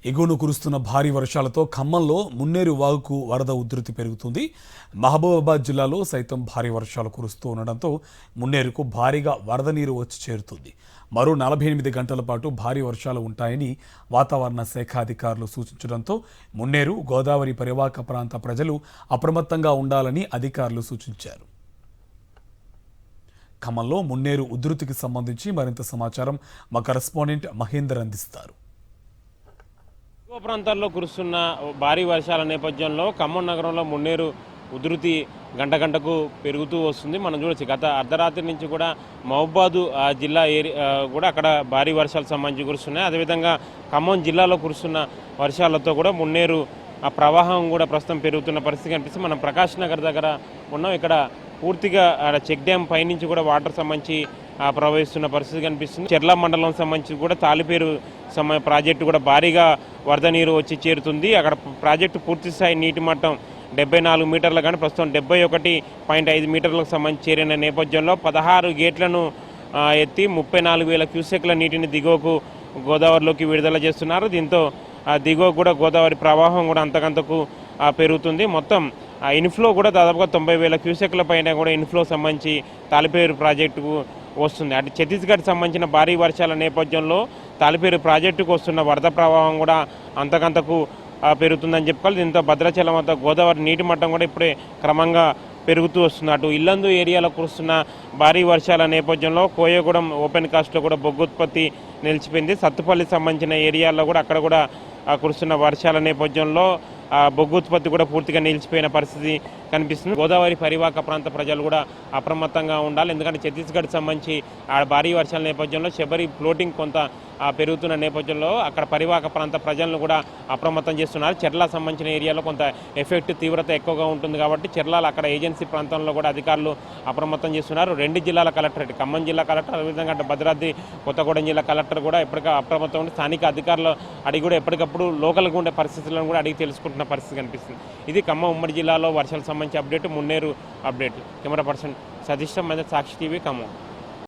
ఎగువను కురుస్తున్న భారీ వర్షాలతో ఖమ్మంలో మున్నేరు వాగుకు వరద ఉధృతి పెరుగుతుంది. మహబూబాబాద్ జిల్లాలో సైతం భారీ వర్షాలు కురుస్తూ ఉండడంతో మున్నేరుకు భారీగా వరద నీరు వచ్చి చేరుతుంది. మరో 48 గంటల పాటు భారీ వర్షాలు ఉంటాయని వాతావరణ శాఖ అధికారులు సూచించడంతో మున్నేరు, గోదావరి పరివాహక ప్రాంత ప్రజలు అప్రమత్తంగా ఉండాలని అధికారులు సూచించారు. ఖమ్మంలో మున్నేరు ఉధృతికి సంబంధించి మరింత సమాచారం మా కరెస్పాండెంట్ మహేందర్ అందిస్తారు. ఎక్కువ ప్రాంతాల్లో కురుస్తున్న భారీ వర్షాల నేపథ్యంలో ఖమ్మం నగరంలో మున్నేరు ఉధృతి గంట గంటకు పెరుగుతూ వస్తుంది. మనం చూడొచ్చు, గత అర్ధరాత్రి నుంచి కూడా మహబూబాబాద్ జిల్లా కూడా అక్కడ భారీ వర్షాలకు సంబంధించి కురుస్తున్నాయి. అదేవిధంగా ఖమ్మం జిల్లాలో కురుస్తున్న వర్షాలతో కూడా మున్నేరు ఆ ప్రవాహం కూడా ప్రస్తుతం పెరుగుతున్న పరిస్థితి కనిపిస్తుంది. మనం ప్రకాష్ నగర్ దగ్గర ఉన్నాం. ఇక్కడ పూర్తిగా చెక్ డ్యామ్ పైనుంచి కూడా వాటర్ సంబంధించి ప్రవహిస్తున్న పరిస్థితి కనిపిస్తుంది. చెర్ల మండలం సంబంధించి కూడా తాలిపేరు ప్రాజెక్టు కూడా భారీగా వరద నీరు వచ్చి చేరుతుంది. అక్కడ ప్రాజెక్టు పూర్తి స్థాయి నీటి మట్టం 74 మీటర్లు కానీ ప్రస్తుతం 71.5 మీటర్లకు సంబంధించి చేరిన నేపథ్యంలో 16 గేట్లను ఎత్తి 34,000 క్యూసెక్ల నీటిని దిగువకు గోదావరిలోకి విడుదల చేస్తున్నారు. దీంతో దిగువ కూడా గోదావరి ప్రవాహం కూడా అంతకంతకు పెరుగుతుంది. మొత్తం ఇన్ఫ్లో కూడా దాదాపుగా 90,000 క్యూసెక్ల పైన కూడా ఇన్ఫ్లో సంబంధించి తాలిపేరు ప్రాజెక్టుకు వస్తుంది. అటు ఛత్తీస్గఢ్ సంబంధించిన భారీ వర్షాల నేపథ్యంలో తాలిపేరు ప్రాజెక్టుకు వస్తున్న వరద ప్రవాహం కూడా అంతకంతకు పెరుగుతుందని చెప్పుకోవాలి. దీంతో భద్రాచలం వద్ద గోదావరి నీటి మట్టం కూడా ఇప్పుడే క్రమంగా పెరుగుతూ వస్తుంది. అటు ఇల్లందు ఏరియాలో కురుస్తున్న భారీ వర్షాల నేపథ్యంలో కోయగూడెం ఓపెన్ కాస్ట్లో కూడా బొగ్గు ఉత్పత్తి నిలిచిపోయింది. సత్తుపల్లికి సంబంధించిన ఏరియాల్లో కూడా అక్కడ కూడా కురుస్తున్న వర్షాల నేపథ్యంలో బొగ్గు ఉత్పత్తి కూడా పూర్తిగా నిలిచిపోయిన పరిస్థితి కనిపిస్తుంది. గోదావరి పరివాహక ప్రాంత ప్రజలు కూడా అప్రమత్తంగా ఉండాలి. ఎందుకంటే ఛత్తీస్గఢ్ సంబంధించి ఆ భారీ వర్షాల నేపథ్యంలో శబరి ఫ్లోటింగ్ కొంత పెరుగుతున్న నేపథ్యంలో అక్కడ పరివాహక ప్రాంత ప్రజలను కూడా అప్రమత్తం చేస్తున్నారు. చెర్ల సంబంధించిన ఏరియాలో కొంత ఎఫెక్ట్ తీవ్రత ఎక్కువగా ఉంటుంది కాబట్టి చెర్లలో అక్కడ ఏజెన్సీ ప్రాంతంలో కూడా అధికారులు అప్రమత్తం చేస్తున్నారు. 2 జిల్లాల కలెక్టరేట్, ఖమ్మం జిల్లా కలెక్టర్, అదేవిధంగా భద్రాద్రి కొత్తగూడెం జిల్లా కలెక్టర్ కూడా ఎప్పటికీ అప్రమత్తం ఉండి స్థానిక అధికారులు అడిగి కూడా ఎప్పటికప్పుడు లోకల్గా ఉండే పరిస్థితులను కూడా అడిగి తెలుసుకుంటున్న పరిస్థితి కనిపిస్తుంది. ఇది ఖమ్మం ఉమ్మడి జిల్లాలో వర్షాలకు సంబంధించి update, Munneru update. Camera person Satish, Sakshi TV, Khammam.